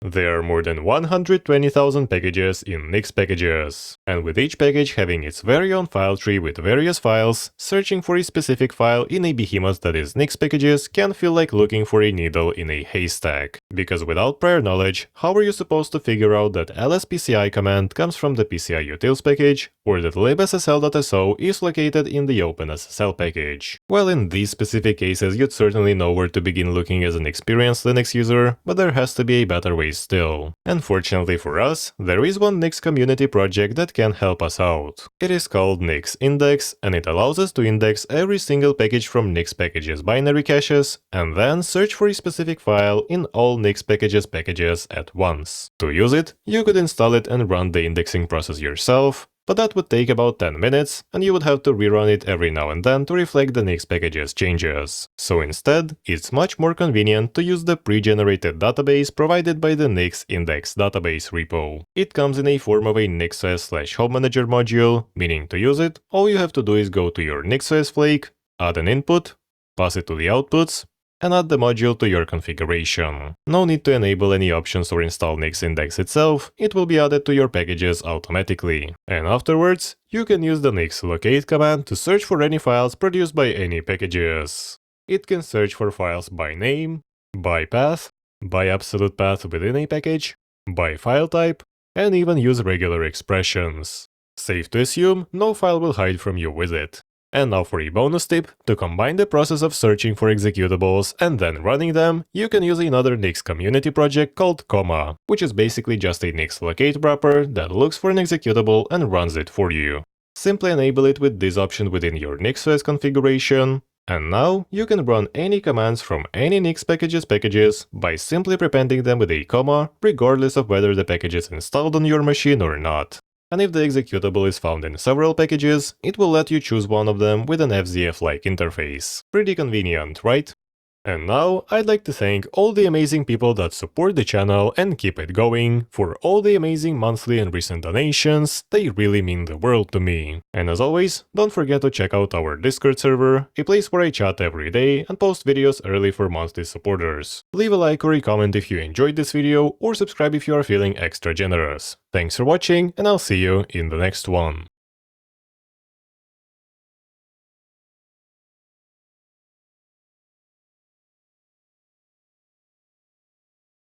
There are more than 120,000 packages in Nix packages, and with each package having its very own file tree with various files, searching for a specific file in a behemoth that is Nix packages can feel like looking for a needle in a haystack. Because without prior knowledge, how are you supposed to figure out that lspci command comes from the PCI-utils package, or that libssl.so is located in the OpenSSL package? Well, in these specific cases, you'd certainly know where to begin looking as an experienced Linux user, but there has to be a better way still. And fortunately for us, there is one Nix community project that can help us out. It is called Nix Index, and it allows us to index every single package from Nix packages binary caches, and then search for a specific file in all Nix packages at once. To use it, you could install it and run the indexing process yourself, but that would take about 10 minutes, and you would have to rerun it every now and then to reflect the Nix packages changes. So instead, it's much more convenient to use the pre-generated database provided by the Nix Index database repo. It comes in a form of a NixOS/Home Manager module, meaning to use it, all you have to do is go to your NixOS flake, add an input, pass it to the outputs, and add the module to your configuration. No need to enable any options or install Nix Index itself, it will be added to your packages automatically. And afterwards, you can use the Nix locate command to search for any files produced by any packages. It can search for files by name, by path, by absolute path within a package, by file type, and even use regular expressions. Safe to assume, no file will hide from you with it. And now for a bonus tip, to combine the process of searching for executables and then running them, you can use another Nix community project called Comma, which is basically just a Nix locate wrapper that looks for an executable and runs it for you. Simply enable it with this option within your NixOS configuration, and now you can run any commands from any Nix packages by simply prepending them with a comma, regardless of whether the package is installed on your machine or not. And if the executable is found in several packages, it will let you choose one of them with an FZF-like interface. Pretty convenient, right? And now, I'd like to thank all the amazing people that support the channel and keep it going, for all the amazing monthly and recent donations, they really mean the world to me. And as always, don't forget to check out our Discord server, a place where I chat every day and post videos early for monthly supporters. Leave a like or a comment if you enjoyed this video, or subscribe if you are feeling extra generous. Thanks for watching, and I'll see you in the next one.